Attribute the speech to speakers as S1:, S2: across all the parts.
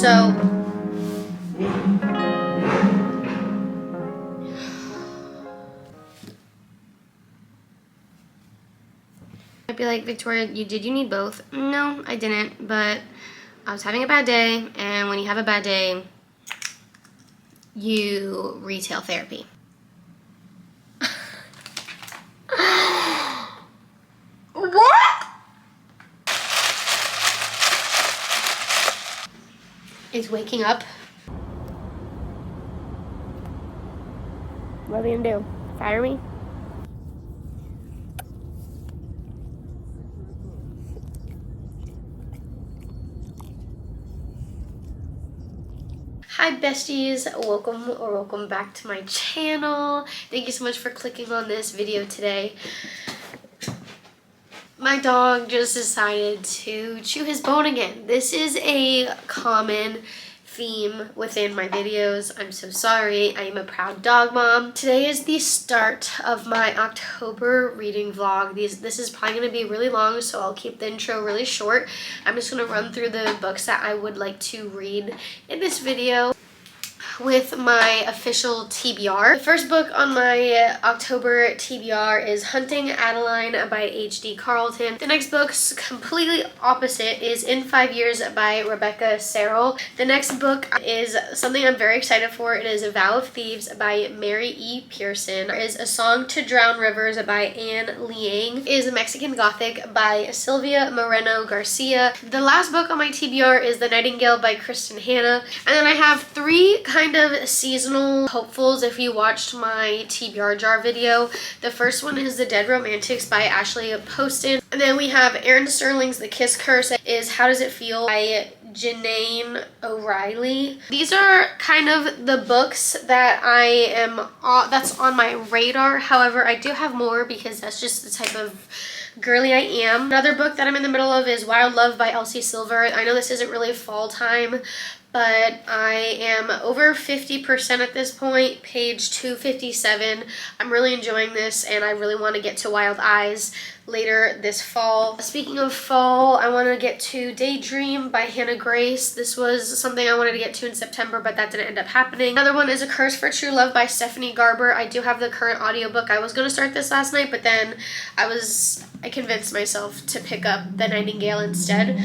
S1: So I'd be like, Victoria, you need both? No, I didn't, but I was having a bad day, and when you have a bad day, you retail therapy. What? Is waking up. What are they gonna do? Fire me? Hi besties, welcome back to my channel. Thank you so much for clicking on this video today. My dog just decided to chew his bone again. This is a common theme within my videos. I'm so sorry. I am a proud dog mom. Today is the start of my October reading vlog. This is probably going to be really long, so I'll keep the intro really short. I'm just going to run through the books that I would like to read in this video with my official TBR. The first book on my October TBR is Hunting Adeline by H.D. Carlton. The next book's completely opposite is In 5 Years by Rebecca Serrell. The next book is something I'm very excited for. It is A Vow of Thieves by Mary E. Pearson. There is A Song to Drown Rivers by Anne Liang. It is Mexican Gothic by Sylvia Moreno Garcia. The last book on my TBR is The Nightingale by Kristen Hanna. And then I have three kind of seasonal hopefuls if you watched my TBR jar video. The first one is The Dead Romantics by Ashley Poston. And then we have Aaron Sterling's The Kiss Curse is How Does It Feel by Janae O'Reilly. These are kind of the books that that's on my radar. However, I do have more because that's just the type of girly I am. Another book that I'm in the middle of is Wild Love by Elsie Silver. I know this isn't really fall time, but I am over 50% at this point, page 257. I'm really enjoying this, and I really want to get to Wild Eyes later this fall. Speaking of fall, I want to get to Daydream by Hannah Grace. This was something I wanted to get to in September, but that didn't end up happening. Another one is A Curse for True Love by Stephanie Garber. I do have the current audiobook. I was going to start this last night, but then I convinced myself to pick up The Nightingale instead.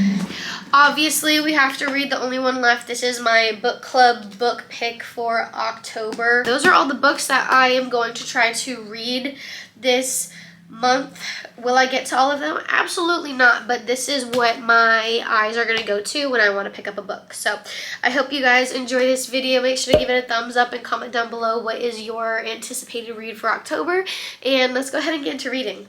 S1: Obviously, we have to read The Only One Left. This is my book club book pick for October. Those are all the books that I am going to try to read this month. Will I get to all of them? Absolutely not, but this is what my eyes are going to go to when I want to pick up a book. So I hope you guys enjoy this video. Make sure to give it a thumbs up and comment down below what is your anticipated read for October, and let's go ahead and get into reading.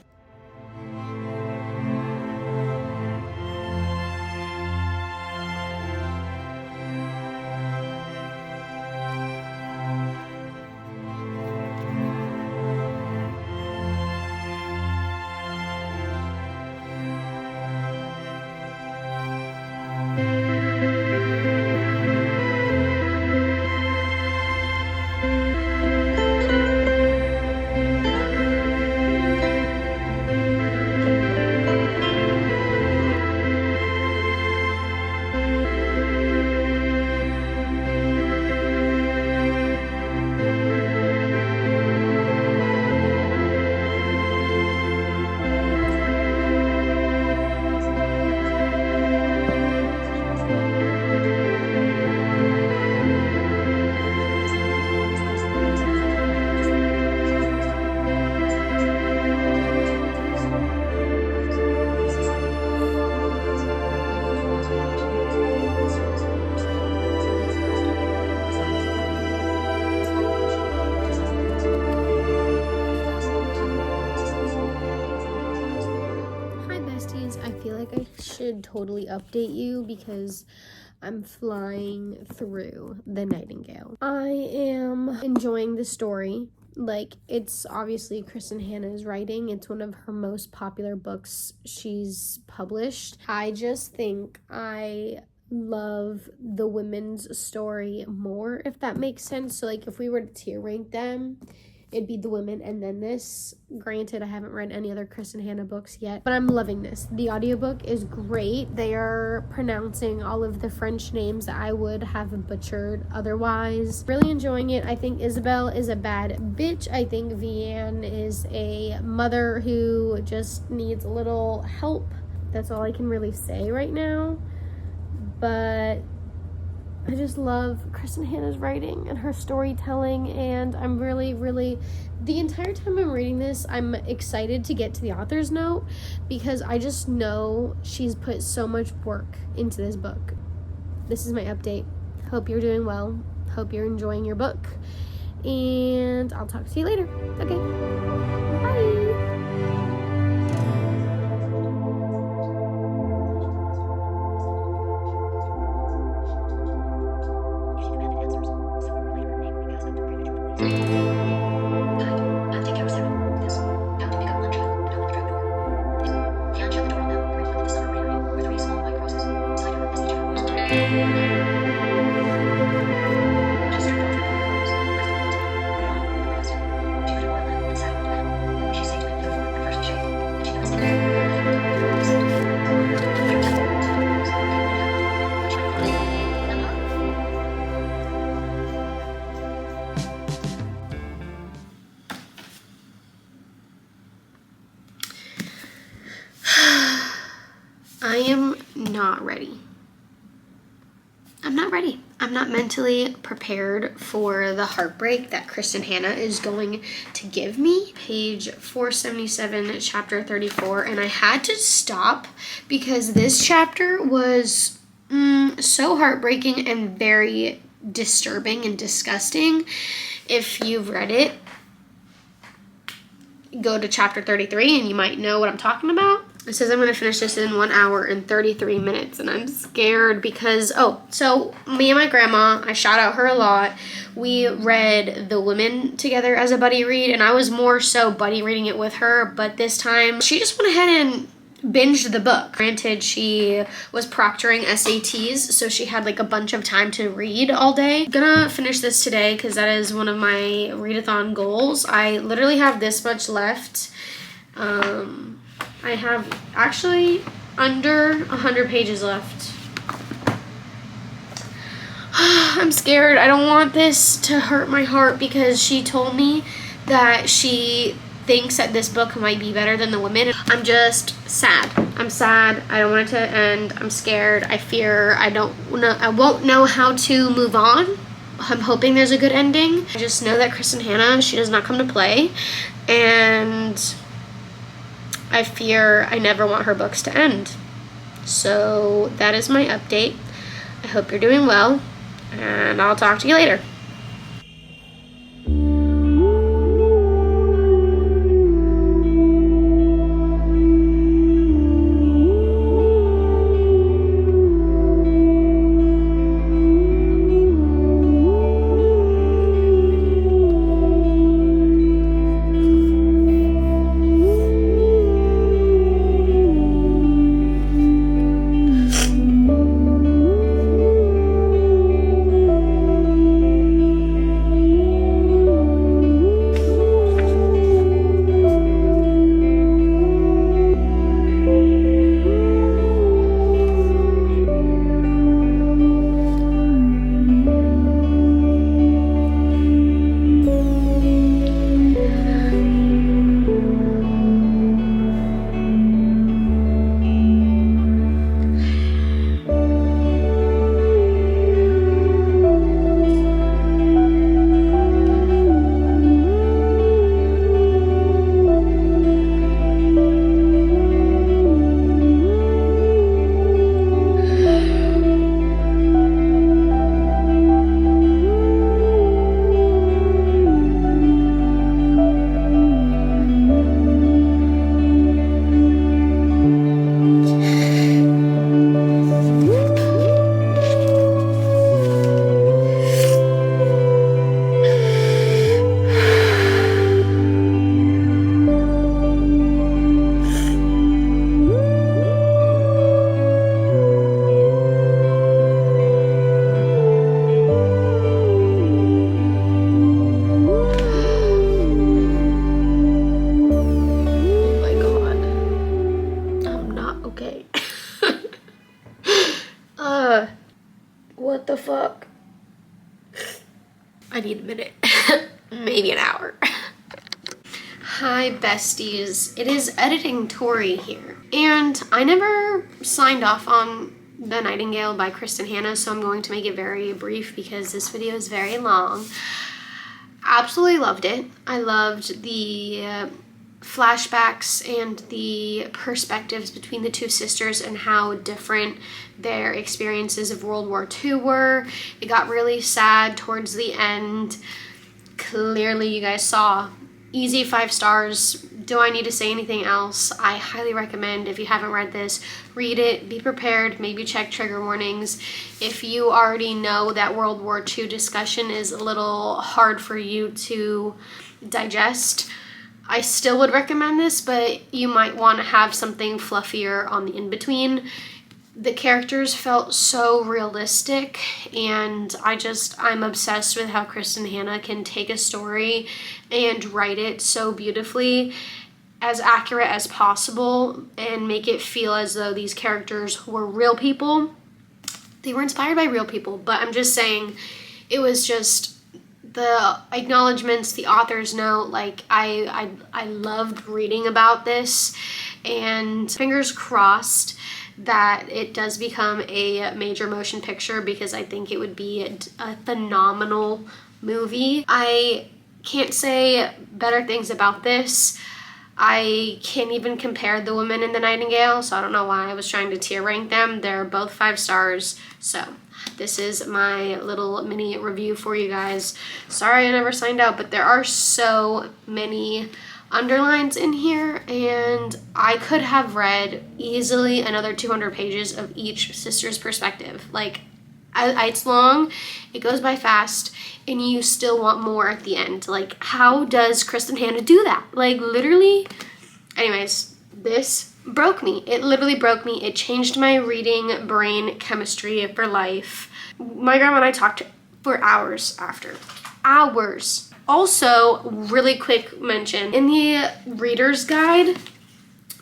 S1: Should totally update you because I'm flying through The Nightingale. I am enjoying the story. Like, it's obviously Kristen Hanna's writing. It's one of her most popular books she's published. I just think I love the women's story more, if that makes sense. So like if we were to tier rank them, it'd be The Women and then this. Granted, I haven't read any other Kristen Hanna books yet, but I'm loving this. The audiobook is great. They are pronouncing all of the French names that I would have butchered otherwise. Really enjoying it. I think Isabel is a bad bitch. I think Vianne is a mother who just needs a little help. That's all I can really say right now. But I just love Kristen Hanna's writing and her storytelling, and I'm really, the entire time I'm reading this, I'm excited to get to the author's note because I just know she's put so much work into this book. This is my update. Hope you're doing well. Hope you're enjoying your book, and I'll talk to you later. Okay, bye. I am not ready. I'm not ready. I'm not mentally prepared for the heartbreak that Kristen Hanna is going to give me. Page 477, chapter 34, and I had to stop because this chapter was so heartbreaking and very disturbing and disgusting. If you've read it, go to chapter 33 and you might know what I'm talking about. It says I'm going to finish this in 1 hour and 33 minutes, and I'm scared because, so me and my grandma, I shout out her a lot, we read The Women together as a buddy read, and I was more so buddy reading it with her, but this time she just went ahead and binged the book. Granted, she was proctoring SATs, so she had like a bunch of time to read all day. Gonna finish this today because that is one of my readathon goals. I literally have this much left. I have actually under 100 pages left. I'm scared. I don't want this to hurt my heart because she told me that she thinks that this book might be better than The Women. I'm just sad. I'm sad. I don't want it to end. I'm scared. I fear I won't know how to move on. I'm hoping there's a good ending. I just know that Kristen Hanna, she does not come to play, and I fear I never want her books to end. So that is my update. I hope you're doing well, and I'll talk to you later. the fuck? I need a minute. Maybe an hour. Hi besties, it is Editing Tori here. And I never signed off on The Nightingale by Kristen Hanna, so I'm going to make it very brief because this video is very long. Absolutely loved it. I loved the flashbacks and the perspectives between the two sisters and how different their experiences of World War II were. It got really sad towards the end. Clearly you guys saw. Easy 5 stars. Do I need to say anything else? I highly recommend, if you haven't read this, read it, be prepared, maybe check trigger warnings. If you already know that World War II discussion is a little hard for you to digest, I still would recommend this, but you might want to have something fluffier on the in-between. The characters felt so realistic, and I'm obsessed with how Kristen Hanna can take a story and write it so beautifully, as accurate as possible, and make it feel as though these characters were real people. They were inspired by real people, but I'm just saying, it was just the acknowledgements, the author's note, like I loved reading about this, and fingers crossed that it does become a major motion picture, because I think it would be a phenomenal movie. I can't say better things about this. I can't even compare The Woman in the Nightingale, so I don't know why I was trying to tier rank them. They're both 5 stars, so this is my little mini review for you guys. Sorry I never signed out, but there are so many underlines in here, and I could have read easily another 200 pages of each sister's perspective. Like, it's long, it goes by fast, and you still want more at the end. Like, how does Kristen Hanna do that? Like, literally. Anyways, this broke me. It literally broke me. It changed my reading brain chemistry for life. My grandma and I talked for hours after. Hours. Also, really quick mention, in the reader's guide,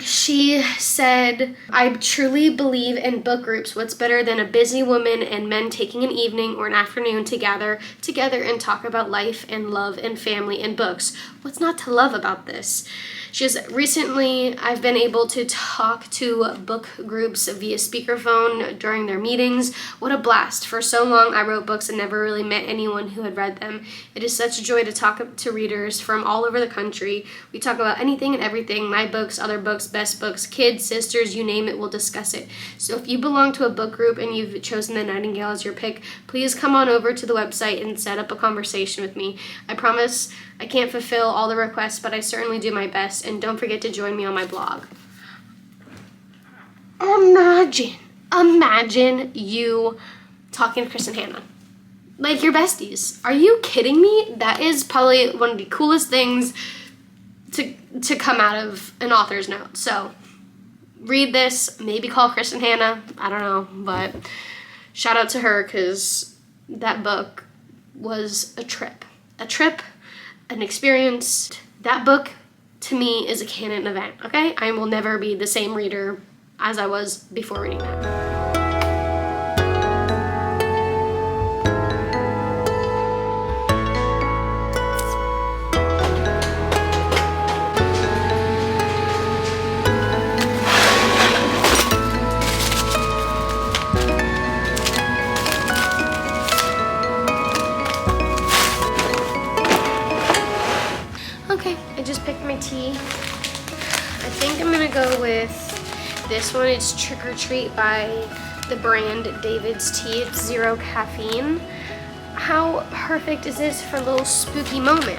S1: she said, I truly believe in book groups. What's better than a busy woman and men taking an evening or an afternoon to gather together and talk about life and love and family and books? What's not to love about this? She says, recently I've been able to talk to book groups via speakerphone during their meetings. What a blast. For so long I wrote books and never really met anyone who had read them. It is such a joy to talk to readers from all over the country. We talk about anything and everything, my books, other books, best books, kids, sisters, you name it, we'll discuss it. So if you belong to a book group and you've chosen The Nightingale as your pick, please come on over to the website and set up a conversation with me. I promise I can't fulfill all the requests, but I certainly do my best, and don't forget to join me on my blog. Imagine you talking to Kristen Hanna. Like, your besties. Are you kidding me? That is probably one of the coolest things to come out of an author's note. So, read this, maybe call Kristen Hanna, I don't know, but shout out to her, because that book was a trip. An experience. That book, to me, is a canon event, okay? I will never be the same reader as I was before reading that. Okay, I just picked my tea. I think I'm gonna go with this one. It's Trick or Treat by the brand David's Tea. It's 0 caffeine. How perfect is this for a little spooky moment?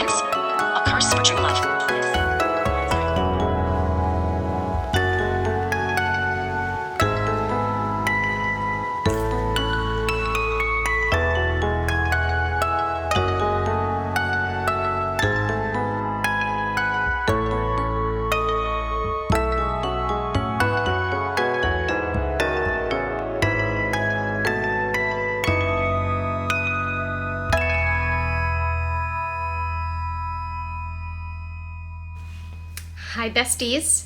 S2: 6. A Curse for True Love.
S1: Hi besties.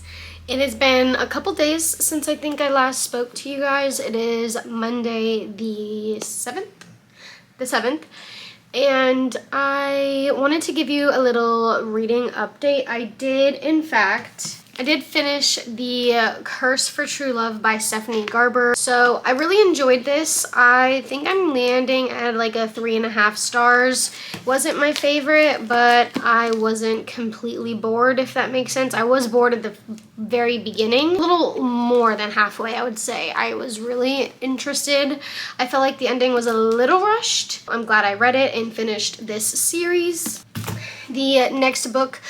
S1: It has been a couple days since I think I last spoke to you guys. It is Monday the 7th? The 7th. And I wanted to give you a little reading update. I did finish The Curse for True Love by Stephanie Garber. So I really enjoyed this. I think I'm landing at like a 3.5 stars. Wasn't my favorite, but I wasn't completely bored, if that makes sense. I was bored at the very beginning. A little more than halfway, I would say. I was really interested. I felt like the ending was a little rushed. I'm glad I read it and finished this series. The next book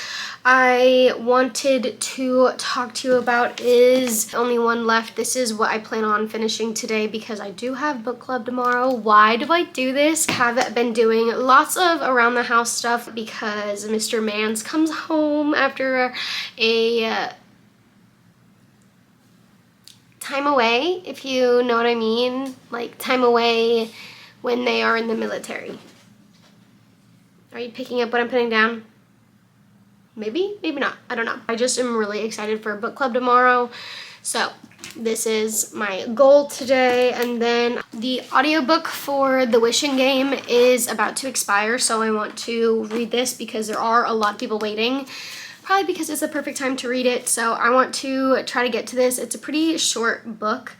S1: I wanted to talk to you about is only one left. This is what I plan on finishing today because I do have book club tomorrow. Why do I do this? I have been doing lots of around the house stuff because Mr. Mans comes home after a time away, if you know what I mean. Like time away when they are in the military. Are you picking up what I'm putting down? Maybe, maybe not. I don't know. I just am really excited for book club tomorrow. So this is my goal today. And then the audiobook for The Wishing Game is about to expire. So I want to read this because there are a lot of people waiting. Probably because it's the perfect time to read it. So I want to try to get to this. It's a pretty short book.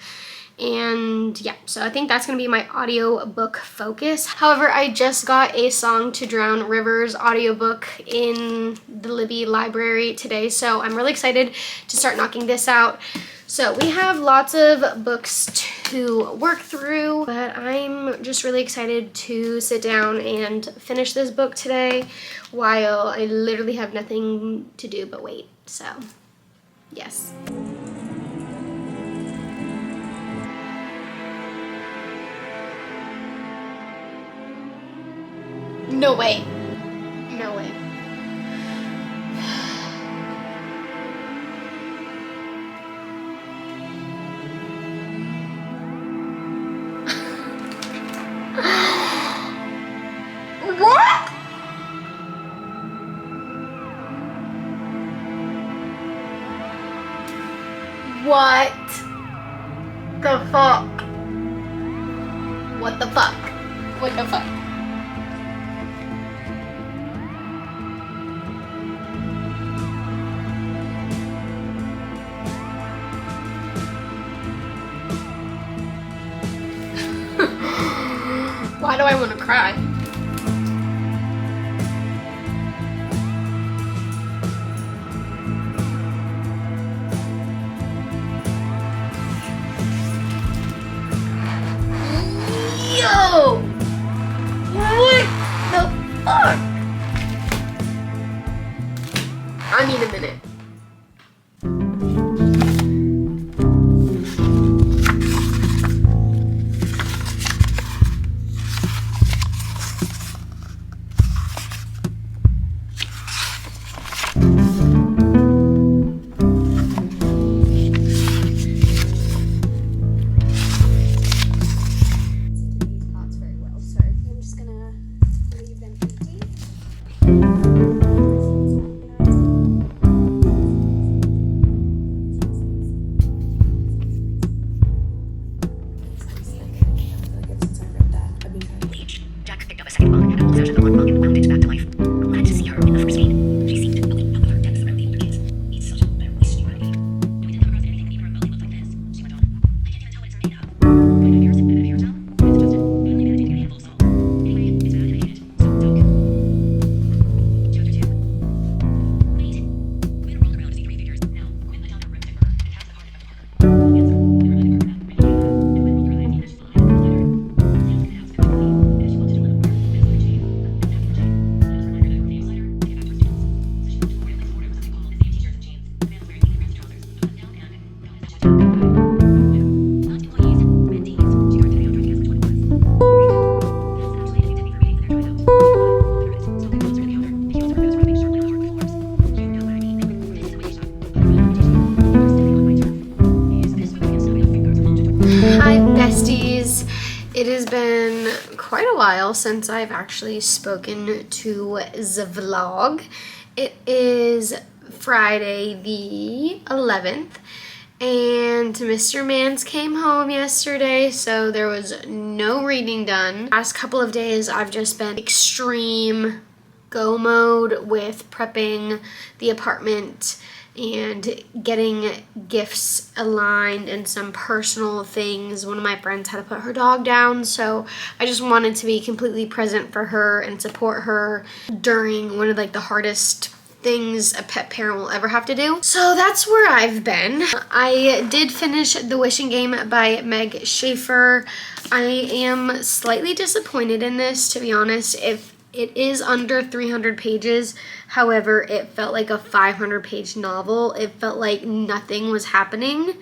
S1: And yeah, so I think that's going to be my audiobook focus. However, I just got A Song to Drown Rivers audiobook in the Libby library today, so I'm really excited to start knocking this out. So we have lots of books to work through, but I'm just really excited to sit down and finish this book today while I literally have nothing to do but wait. So, yes. No way. No way. What? What the fuck? What the fuck? What the fuck? Why do I want to cry? Yo! What the fuck? I need a minute. while since I've actually spoken to the vlog. It is Friday the 11th, and Mr. Mans came home yesterday, so there was no reading done. Last couple of days I've just been extreme go mode with prepping the apartment and getting gifts aligned and some personal things. One of my friends had to put her dog down, so I just wanted to be completely present for her and support her during one of like the hardest things a pet parent will ever have to do. So that's where I've been. I did finish The Wishing Game by Meg Schaefer. I am slightly disappointed in this, to be honest. If it is under 300 pages. However, it felt like a 500-page novel. It felt like nothing was happening.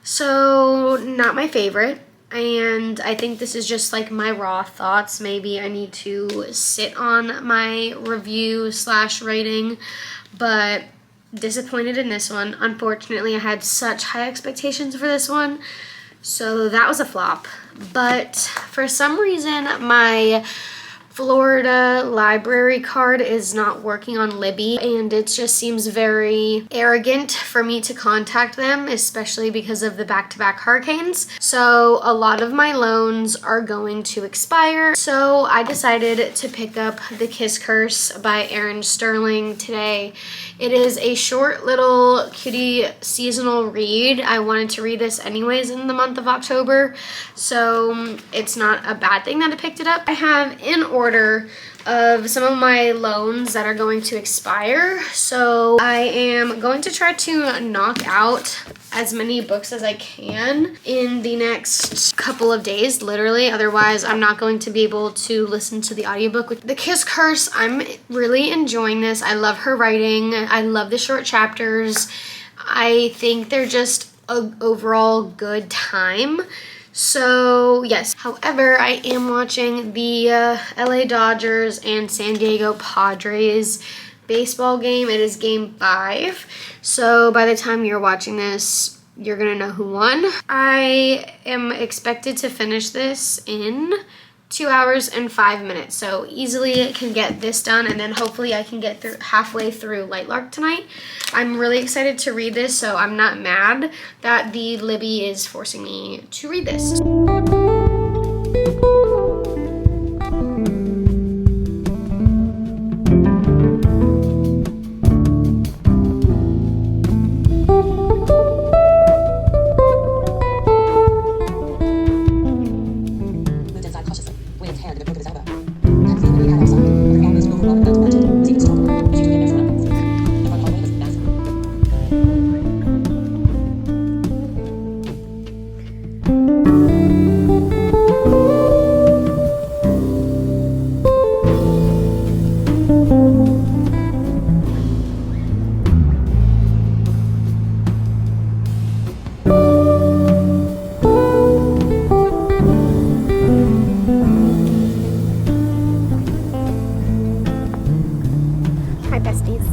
S1: So, not my favorite. And I think this is just like my raw thoughts. Maybe I need to sit on my review / rating. But disappointed in this one. Unfortunately, I had such high expectations for this one. So that was a flop. But for some reason, my Florida library card is not working on Libby, and it just seems very arrogant for me to contact them, especially because of the back-to-back hurricanes. So a lot of my loans are going to expire. So I decided to pick up The Kiss Curse by Erin Sterling today. It is a short little cutie seasonal read. I wanted to read this anyways in the month of October, so it's not a bad thing that I picked it up. I have in order of some of my loans that are going to expire, so I am going to try to knock out as many books as I can in the next couple of days, literally. Otherwise, I'm not going to be able to listen to the audiobook. The Kiss Curse, I'm really enjoying this. I love her writing. I love the short chapters. I think they're just an overall good time. So, yes. However, I am watching the LA Dodgers and San Diego Padres baseball game. It is game 5. So, by the time you're watching this, you're going to know who won. I am expected to finish this in 2 hours and 5 minutes. So, easily can get this done, and then hopefully I can get through halfway through Lightlark tonight. I'm really excited to read this, so I'm not mad that the Libby is forcing me to read this.
S2: Moved inside cautiously, waved hand in the crook of his elbow. That feeling he had outside, with an almost overwhelming amount of blood, seemed stronger. She took it next to him. The front hallway was massive.
S1: Hi, besties.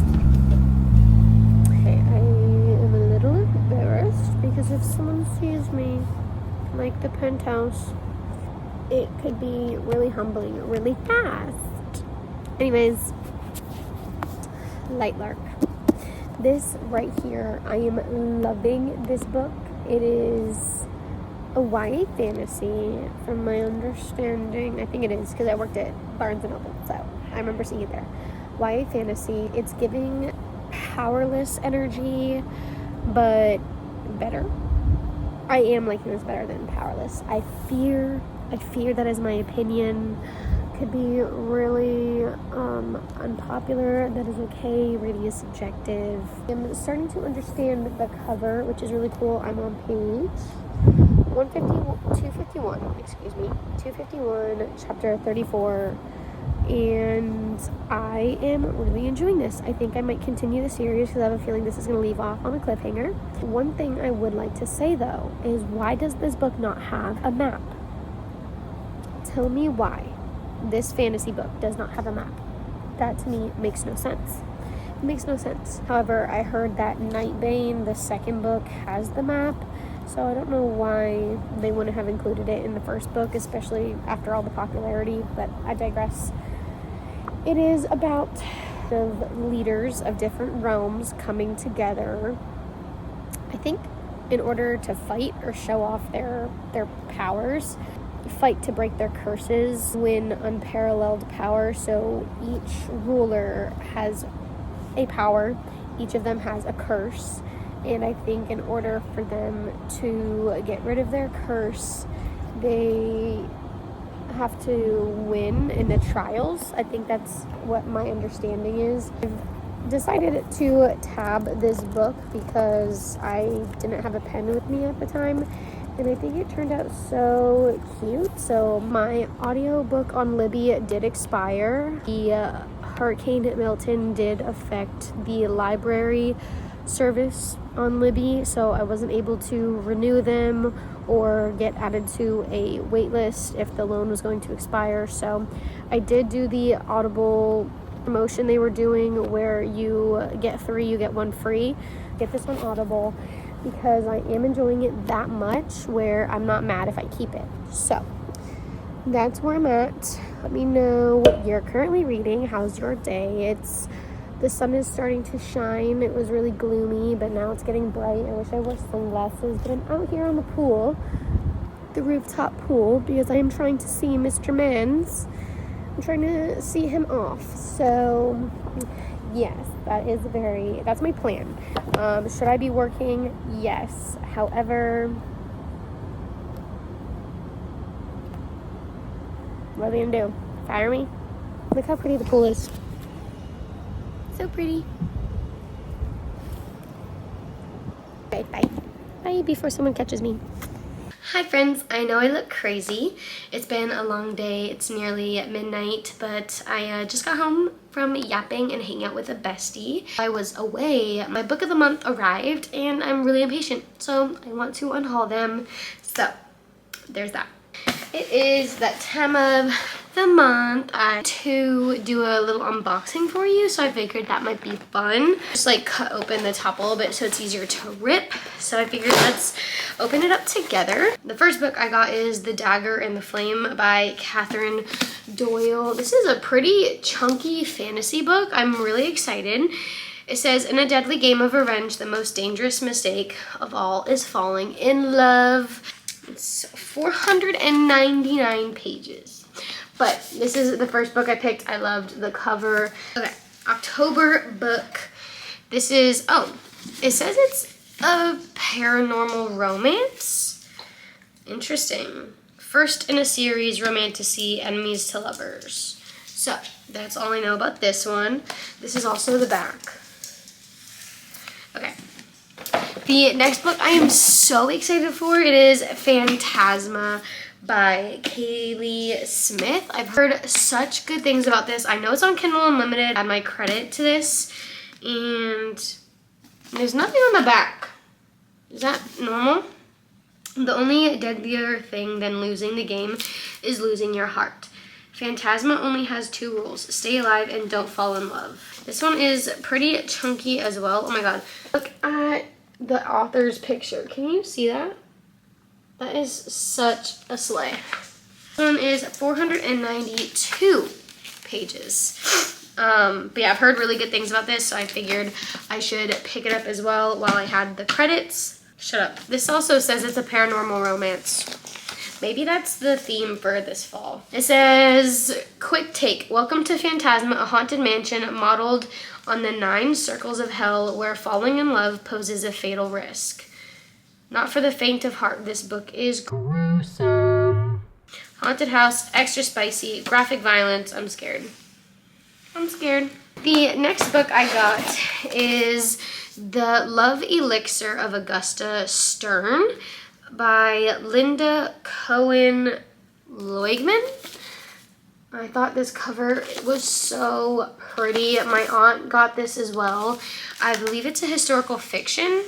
S1: Okay, I am a little embarrassed because if someone sees me, like the penthouse, it could be really humbling really fast. Anyways, Lightlark. This right here, I am loving this book. It is a YA fantasy, from my understanding. I think it is because I worked at Barnes & Noble, so I remember seeing it there. YA fantasy. It's giving powerless energy, but better. I am liking this better than powerless. I fear that is my opinion. Could be really unpopular. That is okay. Rating is subjective. I'm starting to understand the cover, which is really cool. I'm on page 251, chapter 34. And I am really enjoying this. I think I might continue the series because I have a feeling this is going to leave off on a cliffhanger. One thing I would like to say, though, is why does this book not have a map? Tell me why this fantasy book does not have a map. That, to me, makes no sense. It makes no sense. However, I heard that Nightbane, the second book, has the map. so I don't know why they wouldn't have included it in the first book, especially after all the popularity, but I digress. It is about the leaders of different realms coming together, I think, in order to fight or show off their powers, fight to break their curses, win unparalleled power. So each ruler has a power, each of them has a curse, and I think in order for them to get rid of their curse, they have to win in the trials. I think that's what my understanding is. I've decided to tab this book because I didn't have a pen with me at the time, and I think it turned out so cute. So my audiobook on Libby did expire. The Hurricane Milton did affect the library service on Libby, so I wasn't able to renew them or get added to a wait list if the loan was going to expire. So I did do the Audible promotion they were doing where you get 3, you get 1 free. Get this on Audible because I am enjoying it that much where I'm not mad if I keep it. So that's where I'm at. Let me know what you're currently reading. How's your day? The sun is starting to shine. It was really gloomy, but now it's getting bright. I wish I wore sunglasses, but I'm out here on the pool, the rooftop pool, because I am trying to see Mr. Mans. I'm trying to see him off. So, yes, that's my plan. Should I be working? Yes. However, what are they gonna do? Fire me? Look how pretty the pool is. So pretty. Okay, bye. Bye before someone catches me. Hi friends, I know I look crazy. It's been a long day. It's nearly midnight, but I just got home from yapping and hanging out with a bestie. I was away. My book of the month arrived and I'm really impatient, so I want to unhaul them. So there's that. It is that time of the month to do a little unboxing for you, so I figured that might be fun. Just like cut open the top a little bit so it's easier to rip. So I figured let's open it up together. The first book I got is The Dagger and the Flame by Catherine Doyle. This is a pretty chunky fantasy book. I'm really excited. It says, in a deadly game of revenge, the most dangerous mistake of all is falling in love. It's 499 pages. But this is the first book I picked. I loved the cover. Okay, October book. This is, it says it's a paranormal romance. Interesting. First in a series, romantasy, enemies to lovers. So, that's all I know about this one. This is also the back. Okay. The next book I am so excited for, it is Phantasma by Kaylee Smith. I've heard such good things about this. I know it's on Kindle Unlimited. I add my credit to this, and there's nothing on the back. Is that normal? The only deadlier thing than losing the game is losing your heart. Phantasma only has 2 rules. Stay alive and don't fall in love. This one is pretty chunky as well. Oh my god. Look at the author's picture. Can you see that? That is such a slay. This one is 492 pages. But yeah, I've heard really good things about this, so I figured I should pick it up as well while I had the credits. Shut up. This also says it's a paranormal romance. Maybe that's the theme for this fall. It says, quick take. Welcome to Phantasma, a haunted mansion modeled on the 9 circles of hell where falling in love poses a fatal risk. Not for the faint of heart. This book is gruesome. Haunted house, extra spicy, graphic violence. I'm scared. I'm scared. The next book I got is The Love Elixir of Augusta Stern by Linda Cohen Loigman. I thought this cover was so pretty. My aunt got this as well. I believe it's a historical fiction.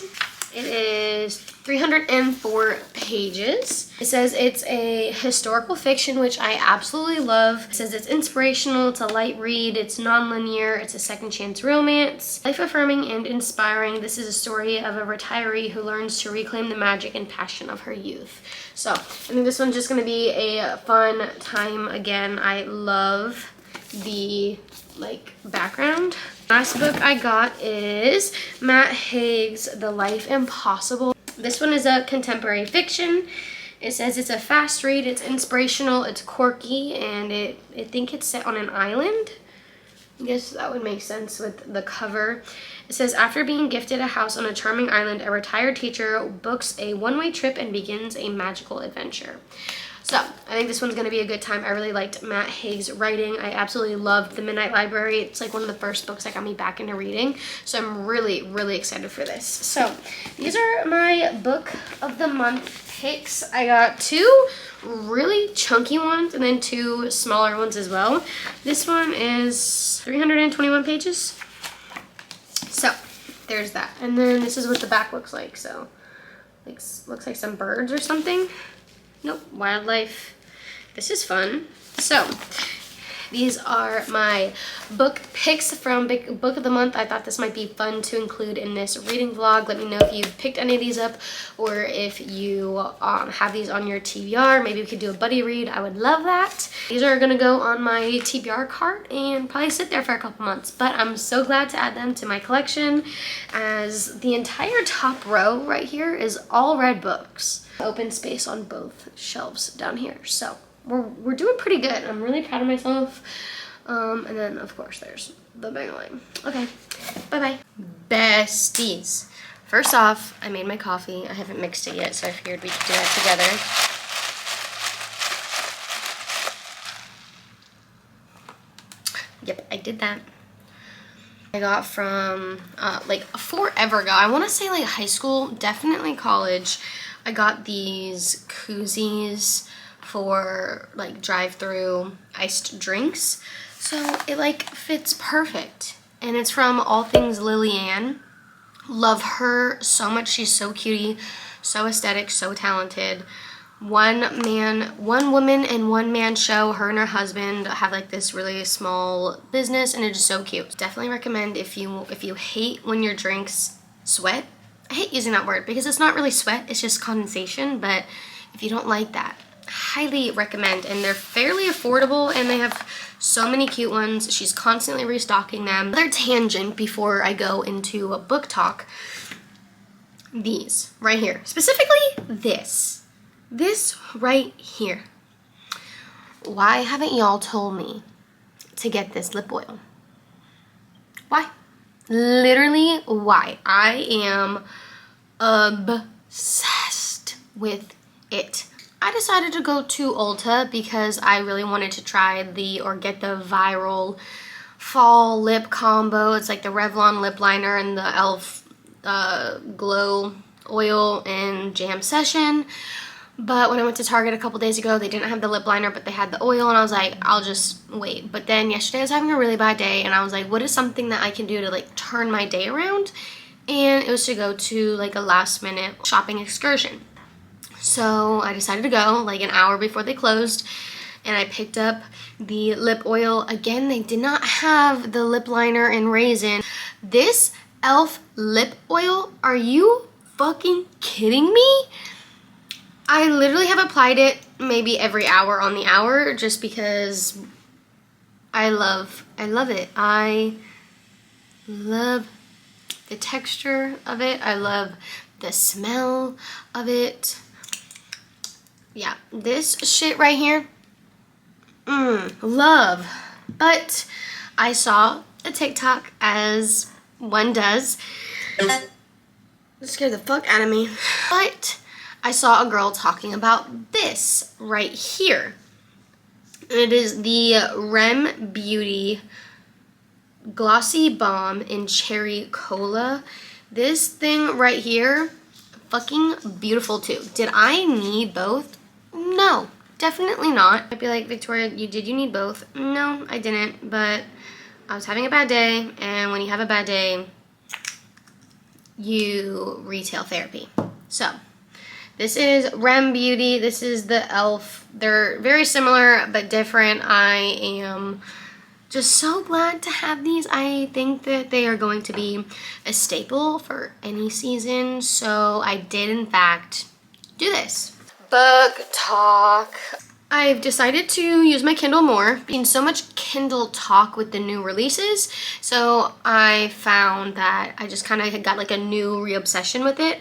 S1: It is 304 pages. It says it's a historical fiction, which I absolutely love. It says it's inspirational, it's a light read, it's non-linear, it's a second chance romance. Life-affirming and inspiring, this is a story of a retiree who learns to reclaim the magic and passion of her youth. So I think this one's just gonna be a fun time. Again, I love the background. Last book I got is Matt Haig's The Life Impossible. This one is a contemporary fiction. It says it's a fast read, it's inspirational, it's quirky, and I think it's set on an island. I guess that would make sense with the cover. It says, after being gifted a house on a charming island, a retired teacher books a one-way trip and begins a magical adventure. So I think this one's going to be a good time. I really liked Matt Haig's writing. I absolutely loved The Midnight Library. It's like one of the first books that got me back into reading. So I'm really, really excited for this. So these are my book of the month picks. I got 2 really chunky ones and then 2 smaller ones as well. This one is 321 pages. So there's that. And then this is what the back looks like. So looks like some birds or something. Nope, wildlife. This is fun. So these are my book picks from Book of the Month. I thought this might be fun to include in this reading vlog. Let me know if you've picked any of these up or if you have these on your TBR. Maybe we could do a buddy read. I would love that. These are gonna go on my TBR cart and probably sit there for a couple months, but I'm so glad to add them to my collection, as the entire top row right here is all read books. Open space on both shelves down here. So we're doing pretty good. I'm really proud of myself. And then of course there's the big line. Okay, bye-bye. Besties. First off, I made my coffee. I haven't mixed it yet, so I figured we could do that together. Yep, I did that. I got from like forever ago. I want to say like high school, definitely college. I got these koozies for like drive-through iced drinks. So it like fits perfect. And it's from All Things Lillian. Love her so much. She's so cutie, so aesthetic, so talented. One woman and one man show. Her and her husband have like this really small business, and it's just so cute. Definitely recommend if you hate when your drinks sweat. I hate using that word because it's not really sweat, it's just condensation, but if you don't like that, highly recommend. And they're fairly affordable and they have so many cute ones. She's constantly restocking them. Another tangent before I go into a book talk. These right here, specifically this right here. Why haven't y'all told me to get this lip oil? Why? Literally, why? I am obsessed with it. I decided to go to Ulta because I really wanted to try get the viral fall lip combo. It's like the Revlon lip liner and the e.l.f. glow oil and jam session. But when I went to Target a couple days ago, they didn't have the lip liner, but they had the oil, and I was like, I'll just wait. But then yesterday I was having a really bad day, and I was like, what is something that I can do to like turn my day around? And it was to go to like a last minute shopping excursion. So I decided to go like an hour before they closed, and I picked up the lip oil. Again, they did not have the lip liner in Raisin. This e.l.f. lip oil, are you fucking kidding me? I literally have applied it maybe every hour on the hour just because I love it. I love the texture of it. I love the smell of it. Yeah, this shit right here, love. But I saw a TikTok, as one does. It scared the fuck out of me. But I saw a girl talking about this right here. It is the Rem Beauty Glossy Balm in Cherry Cola. This thing right here, fucking beautiful too. Did I need both? No, definitely not. I'd be like, Victoria, did you need both? No, I didn't, but I was having a bad day, and when you have a bad day, you retail therapy. So This is Rem Beauty. This is the e.l.f. They're very similar but different. I am just so glad to have these. I think that they are going to be a staple for any season. So I did in fact do this. Book talk. I've decided to use my Kindle more. Been so much Kindle talk with the new releases, so I found that I just kind of got like a new re-obsession with it.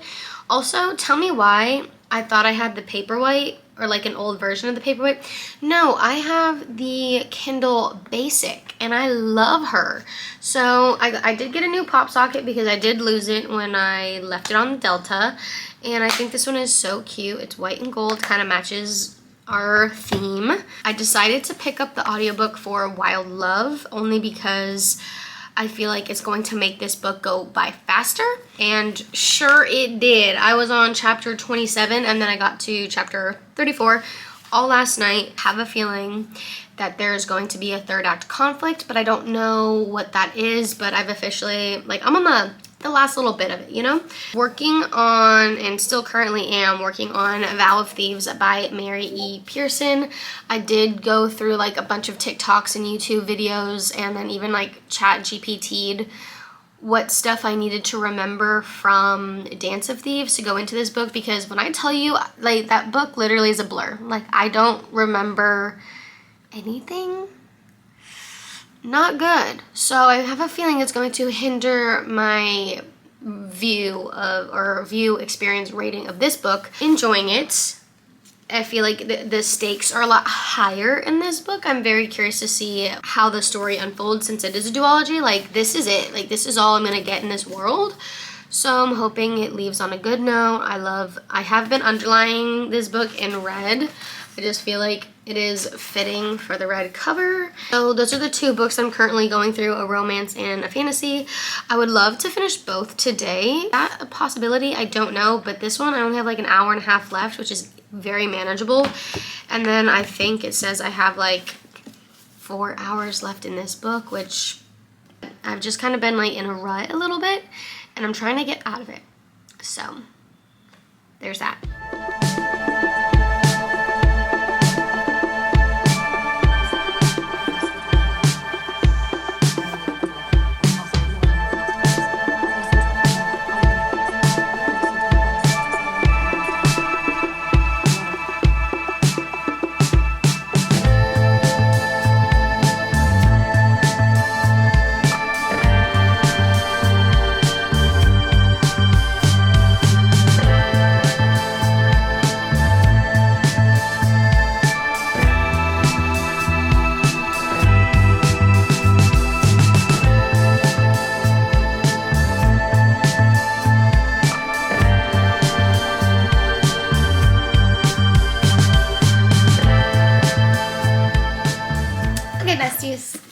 S1: Also, tell me why I thought I had the Paperwhite or like an old version of the Paperwhite. No, I have the Kindle Basic and I love her. So I did get a new pop socket because I did lose it when I left it on the Delta. And I think this one is so cute. It's white and gold, kind of matches our theme. I decided to pick up the audiobook for Wild Love only because I feel like it's going to make this book go by faster, and sure it did. I was on chapter 27 and then I got to chapter 34 all last night. Have a feeling that there's going to be a third act conflict, but I don't know what that is. But I've officially, like, I'm on the last little bit of it, you know? Working on, and still currently am working on Vow of Thieves by Mary E. Pearson. I did go through like a bunch of TikToks and YouTube videos and then even like chat GPT'd what stuff I needed to remember from Dance of Thieves to go into this book, because when I tell you, like, that book literally is a blur. Like, I don't remember anything. Not good. So I have a feeling it's going to hinder my view experience rating of this book. Enjoying it. I feel like the stakes are a lot higher in this book. I'm very curious to see how the story unfolds since it is a duology. Like, this is it. Like, this is all I'm gonna get in this world. So I'm hoping it leaves on a good note. I have been underlining this book in red. I just feel like it is fitting for the red cover. So those are the two books I'm currently going through, a romance and a fantasy. I would love to finish both today. That a possibility? I don't know, but this one I only have like an hour and a half left, which is very manageable. And then I think it says I have like 4 hours left in this book, which I've just kind of been like in a rut a little bit, and I'm trying to get out of it. So there's that.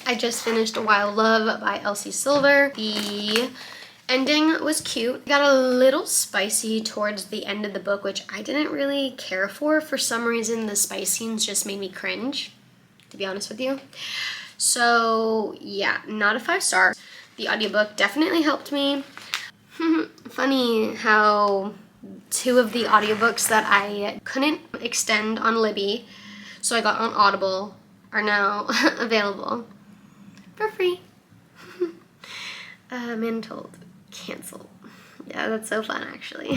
S1: I just finished Wild Love by Elsie Silver. The ending was cute. It got a little spicy towards the end of the book, which I didn't really care for. For some reason, the spice scenes just made me cringe, to be honest with you. So yeah, not a 5-star. The audiobook definitely helped me. Funny how 2 of the audiobooks that I couldn't extend on Libby, so I got on Audible, are now available for free. Man told cancel. Yeah, that's so fun actually.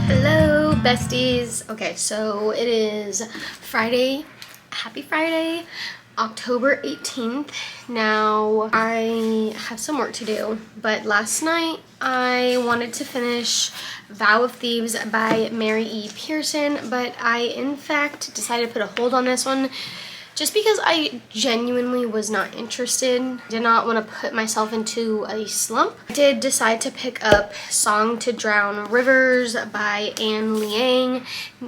S1: Hello besties. Okay, so it is Friday. Happy Friday, October 18th. Now, I have some work to do, but last night I wanted to finish Vow of Thieves by Mary E. Pearson, but I in fact decided to put a hold on this one just because I genuinely was not interested. Did not want to put myself into a slump. I did decide to pick up Song to Drown Rivers by Anne Liang,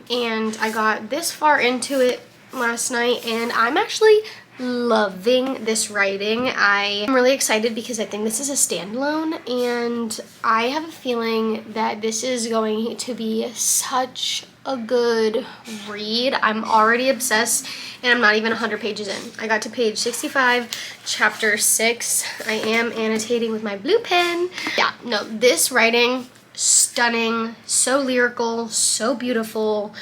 S1: and I got this far into it last night, and I'm actually loving this writing. I am really excited because I think this is a standalone, and I have a feeling that this is going to be such a good read. I'm already obsessed, and I'm not even 100 pages in. I got to page 65, chapter 6. I am annotating with my blue pen. Yeah, no, this writing, stunning, so lyrical, so beautiful.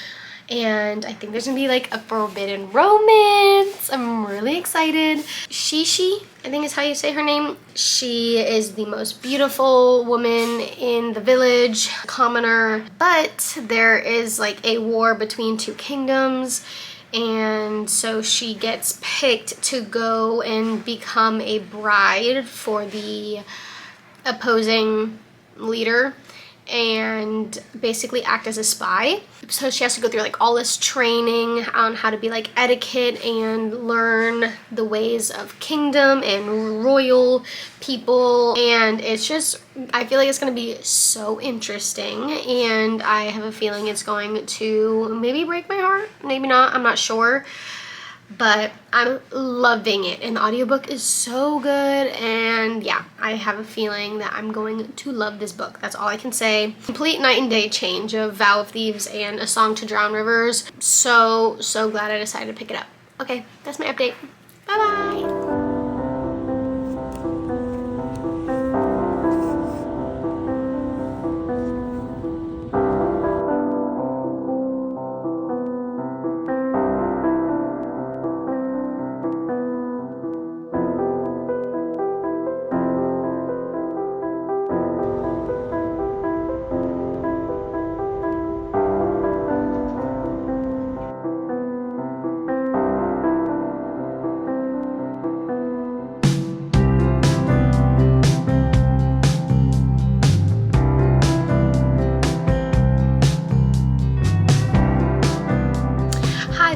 S1: And I think there's gonna be like a forbidden romance. I'm really excited. Shishi, I think is how you say her name. She is the most beautiful woman in the village, commoner, but there is like a war between two kingdoms, and so she gets picked to go and become a bride for the opposing leader and basically act as a spy. So she has to go through like all this training on how to be like etiquette and learn the ways of kingdom and royal people, and it's just, I feel like it's going to be so interesting, and I have a feeling it's going to maybe break my heart, maybe not, I'm not sure. But I'm loving it, and the audiobook is so good, and yeah, I have a feeling that I'm going to love this book. That's all I can say. Complete night and day change of Vow of Thieves and A Song to Drown Rivers. So glad I decided to pick it up. Okay, that's my update. Bye-bye.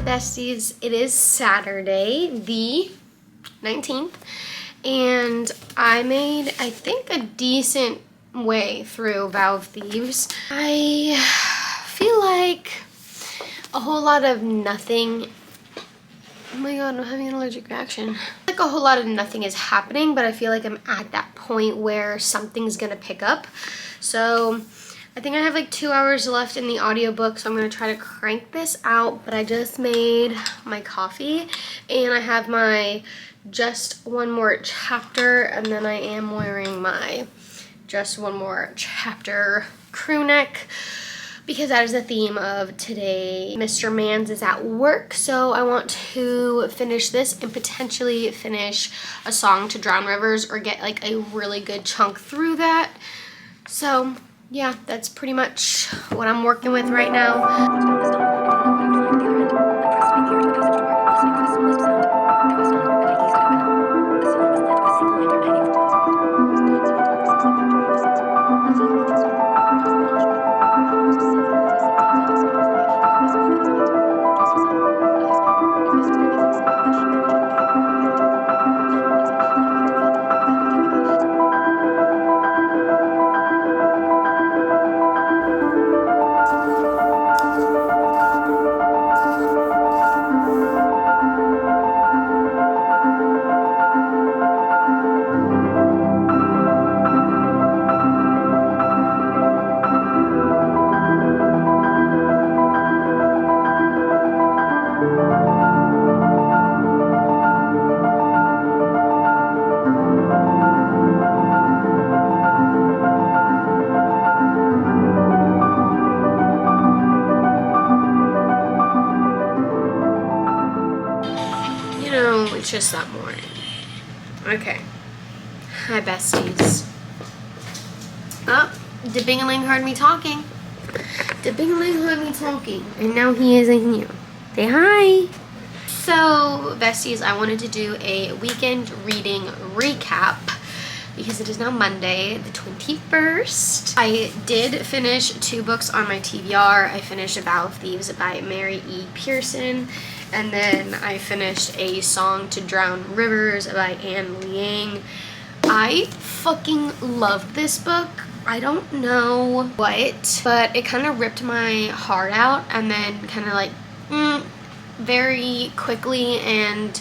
S1: Besties, it is Saturday the 19th, and I made, I think, a decent way through Vow of Thieves. I feel like a whole lot of nothing. Oh my god, I'm having an allergic reaction. Like a whole lot of nothing is happening, but I feel like I'm at that point where something's gonna pick up. So I think I have like 2 hours left in the audiobook, so I'm going to try to crank this out. But I just made my coffee, and I have my Just One More Chapter, and then I am wearing my Just One More Chapter crew neck, because that is the theme of today. Mr. Mans is at work, so I want to finish this and potentially finish A Song to Drown Rivers, or get like a really good chunk through that. So yeah, that's pretty much what I'm working with right now. It's just that morning. Okay. Hi, besties. Oh, DeBingaling heard me talking. DeBingaling heard me talking, and now he isn't here. Say hi. So, besties, I wanted to do a weekend reading recap because it is now Monday, the 21st. I did finish 2 books on my TBR. I finished A Vow of Thieves by Mary E. Pearson, and then I finished A Song to Drown Rivers by Anne Liang. I fucking loved this book. I don't know what, but it kind of ripped my heart out, and then kind of like very quickly and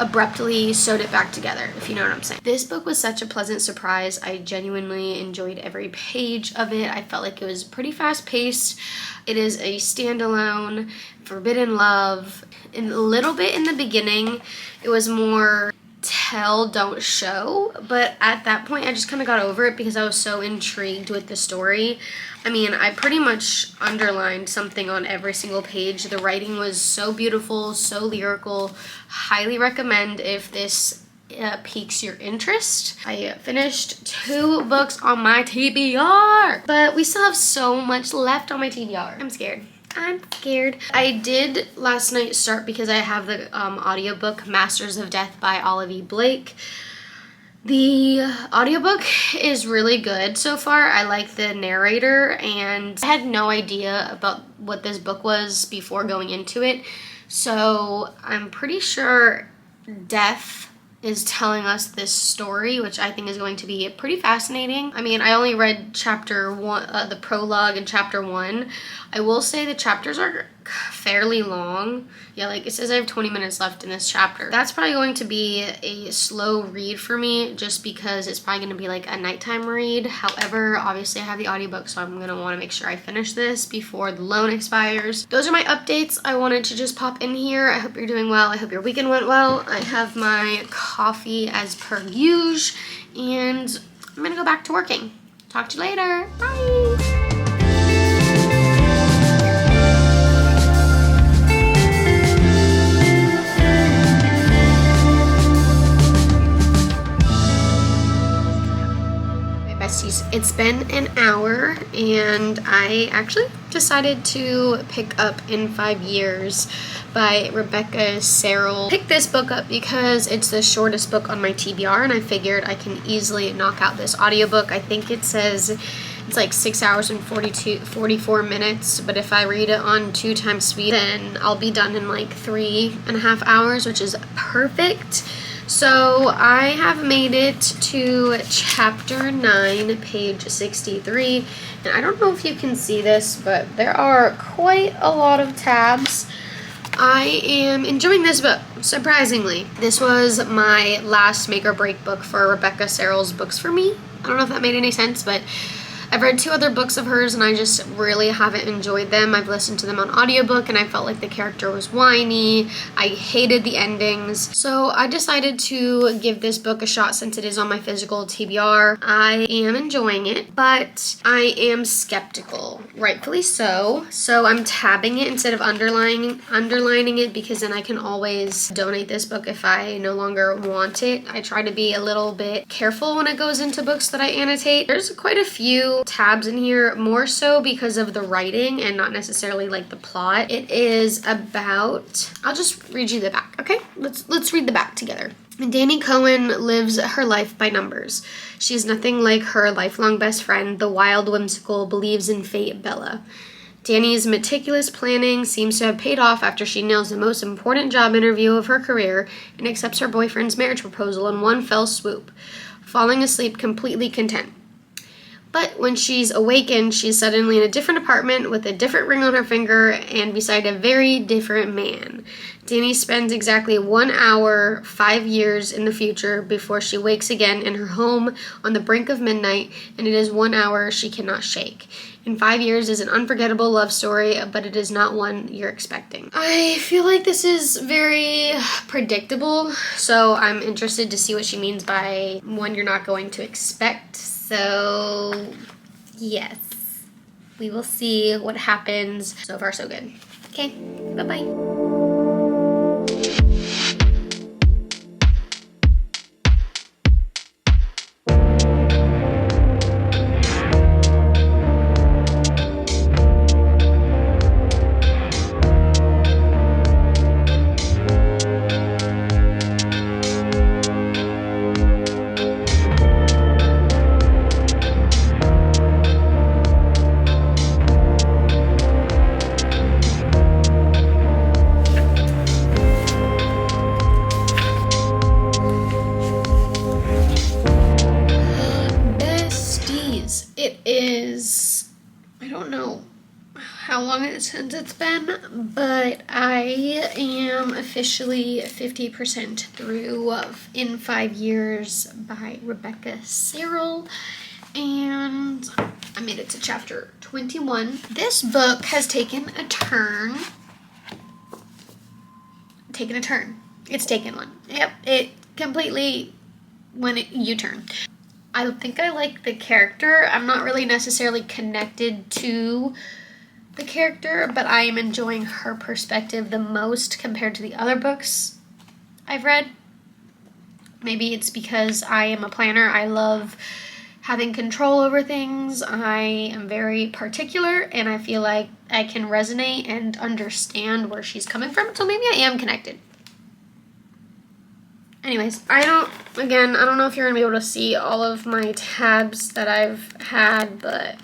S1: abruptly sewed it back together, if you know what I'm saying. This book was such a pleasant surprise. I genuinely enjoyed every page of it. I felt like it was pretty fast paced. It is a standalone, forbidden love. And a little bit in the beginning, it was more tell, don't show, but at that point I just kind of got over it because I was so intrigued with the story. I mean, I pretty much underlined something on every single page. The writing was so beautiful, so lyrical. Highly recommend if this piques your interest. I finished 2 books on my TBR, but we still have so much left on my TBR. I'm scared. I did last night start, because I have the audiobook Masters of Death by Olivia Blake. The audiobook is really good so far. I like the narrator, and I had no idea about what this book was before going into it. So I'm pretty sure Death is telling us this story, which I think is going to be pretty fascinating. I mean, I only read chapter 1, the prologue in chapter 1. I will say the chapters are fairly long. Yeah, like it says I have 20 minutes left in this chapter. That's probably going to be a slow read for me, just because it's probably going to be like a nighttime read. However, obviously I have the audiobook, so I'm going to want to make sure I finish this before the loan expires. Those are my updates. I wanted to just pop in here. I hope you're doing well. I hope your weekend went well. I have my coffee as per usual, and I'm going to go back to working. Talk to you later. Bye. It's been an hour, and I actually decided to pick up In 5 Years by Rebecca Serrell. Picked this book up because it's the shortest book on my TBR, and I figured I can easily knock out this audiobook. I think it says it's like 6 hours and 44 minutes, but if I read it on 2 times speed, then I'll be done in like 3.5 hours, which is perfect. So I have made it to chapter 9, page 63, and I don't know if you can see this, but there are quite a lot of tabs. I am enjoying this book, surprisingly. This was my last make or break book for Rebecca Serrell's books for me. I don't know if that made any sense, but I've read 2 other books of hers, and I just really haven't enjoyed them. I've listened to them on audiobook, and I felt like the character was whiny. I hated the endings. So I decided to give this book a shot since it is on my physical TBR. I am enjoying it, but I am skeptical, rightfully so. So I'm tabbing it instead of underlining it, because then I can always donate this book if I no longer want it. I try to be a little bit careful when it goes into books that I annotate. There's quite a few tabs in here, more so because of the writing and not necessarily like the plot. It is about, I'll just read you the back, okay? Let's read the back together. Danny Cohen lives her life by numbers. She is nothing like her lifelong best friend, the wild, whimsical, believes in fate Bella. Danny's meticulous planning seems to have paid off after she nails the most important job interview of her career and accepts her boyfriend's marriage proposal in one fell swoop, falling asleep completely content. But when she's awakened, she's suddenly in a different apartment with a different ring on her finger and beside a very different man. Danny spends exactly 1 hour, 5 years in the future before she wakes again in her home on the brink of midnight, and it is 1 hour she cannot shake. In 5 years is an unforgettable love story, but it is not one you're expecting. I feel like this is very predictable, so I'm interested to see what she means by one you're not going to expect. So, yes, we will see what happens. So far, so good. Okay, bye-bye. how long since it's been, but I am officially 50% through In 5 Years by Rebecca Serrell, and I made it to chapter 21. This book has taken a turn. It's taken one. Yep, it completely went a U-turn. I think I like the character. I'm not really necessarily connected to the character, but I am enjoying her perspective the most compared to the other books I've read. Maybe it's because I am a planner. I love having control over things. I am very particular, and I feel like I can resonate and understand where she's coming from, so maybe I am connected. Anyways, I don't know if you're going to be able to see all of my tabs that I've had, but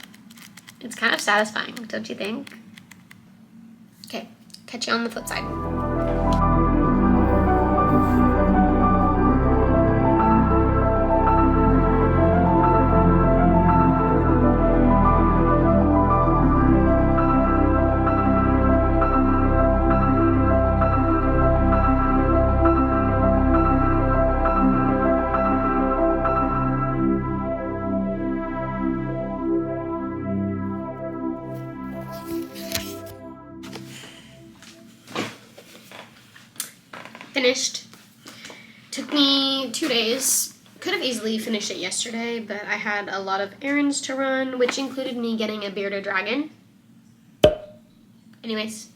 S1: it's kind of satisfying, don't you think? Okay, catch you on the flip side. Finished. Took me 2 days. Could have easily finished it yesterday, but I had a lot of errands to run, which included me getting a bearded dragon. Anyways,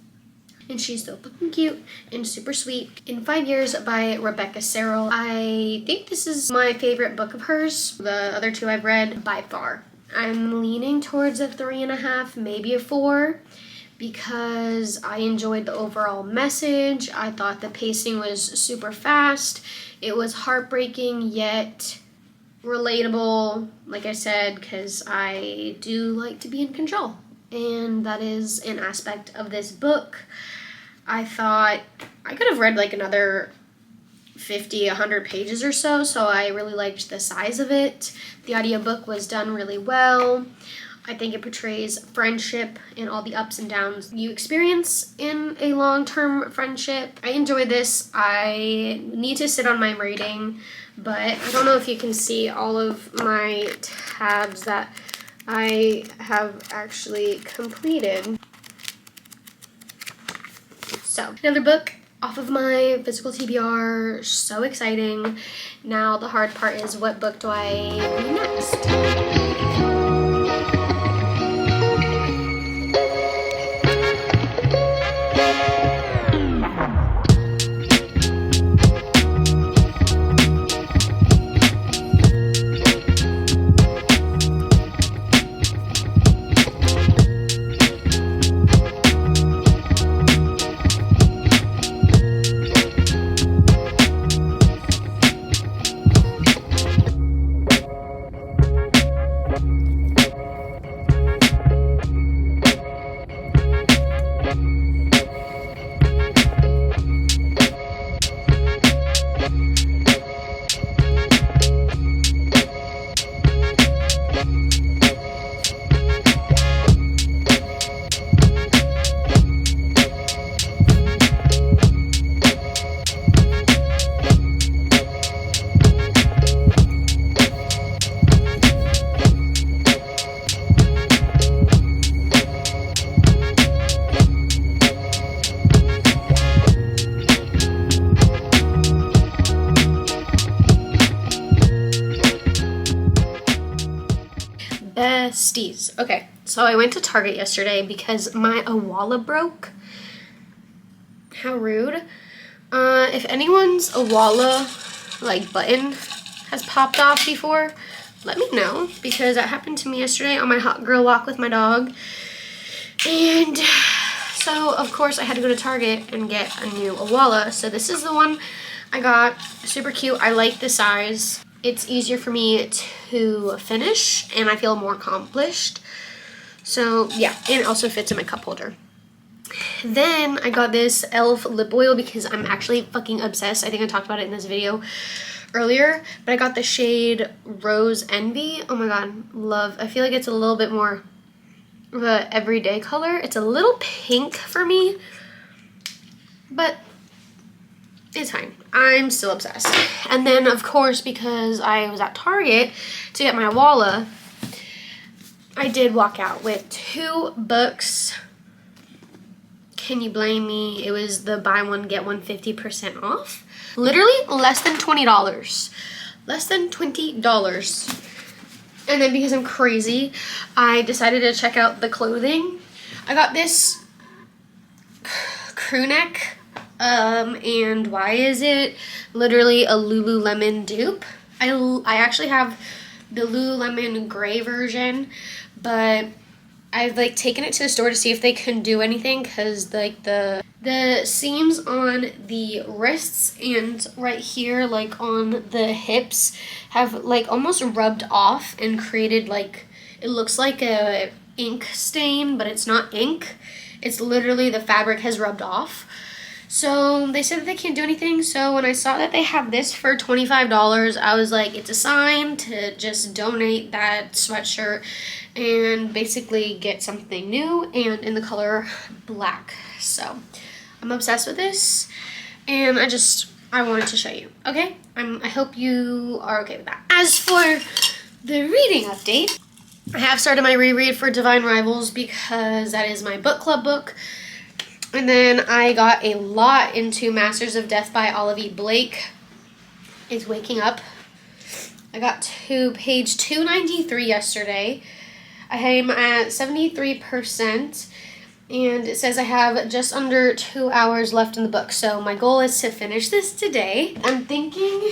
S1: and she's so fucking cute and super sweet. In 5 Years by Rebecca Serrell. I think this is my favorite book of hers. The other two I've read by far. I'm leaning towards a 3.5, maybe a 4. Because I enjoyed the overall message. I thought the pacing was super fast. It was heartbreaking yet relatable, like I said, because I do like to be in control. And that is an aspect of this book. I thought I could have read like another 50, 100 pages or so I really liked the size of it. The audiobook was done really well. I think it portrays friendship and all the ups and downs you experience in a long-term friendship. I enjoy this. I need to sit on my rating, but I don't know if you can see all of my tabs that I have actually completed. So, another book off of my physical TBR. So exciting. Now the hard part is, what book do I read next? Besties. Okay, so I went to Target yesterday because my Awala broke. How rude. If anyone's Awala like button has popped off before, let me know, because that happened to me yesterday on my hot girl walk with my dog. And so of course I had to go to Target and get a new Awala. So this is the one I got. Super cute. I like the size. It's easier for me to finish and I feel more accomplished. So yeah, and it also fits in my cup holder. Then I got this e.l.f. lip oil because I'm actually fucking obsessed. I think I talked about it in this video earlier, but I got the shade Rose Envy. Oh my god, love. I feel like it's a little bit more the everyday color. It's a little pink for me, but it's fine. I'm still obsessed. And then, of course, because I was at Target to get my Walla, I did walk out with 2 books. Can you blame me? It was the buy one, get one 50% off. Literally less than $20. Less than $20. And then because I'm crazy, I decided to check out the clothing. I got this crew neck. And why is it literally a Lululemon dupe? I actually have the Lululemon gray version, but I've like taken it to the store to see if they can do anything, because like the seams on the wrists and right here like on the hips have like almost rubbed off and created like, it looks like a ink stain, but it's not ink. It's literally the fabric has rubbed off. So they said that they can't do anything. So when I saw that they have this for $25, I was like, it's a sign to just donate that sweatshirt and basically get something new and in the color black. So I'm obsessed with this, and I wanted to show you, okay? I hope you are okay with that. As for the reading update, I have started my reread for Divine Rivals because that is my book club book. And then I got a lot into Masters of Death by Olive E. Blake. It's waking up. I got to page 293 yesterday. I am at 73%, and it says I have just under 2 hours left in the book. So my goal is to finish this today. I'm thinking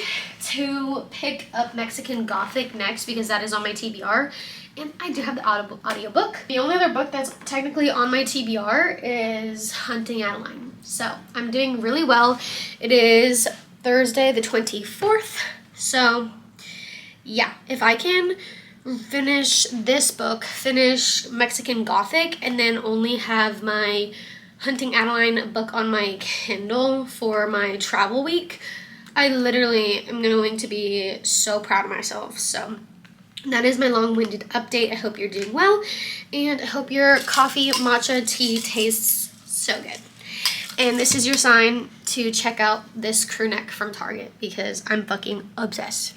S1: to pick up Mexican Gothic next because that is on my TBR. And I do have the audiobook. The only other book that's technically on my TBR is Hunting Adeline. So I'm doing really well. It is Thursday the 24th. So yeah, if I can finish this book, finish Mexican Gothic, and then only have my Hunting Adeline book on my Kindle for my travel week, I literally am going to be so proud of myself. So that is my long-winded update. I hope you're doing well, and I hope your coffee matcha tea tastes so good. And this is your sign to check out this crew neck from Target because I'm fucking obsessed.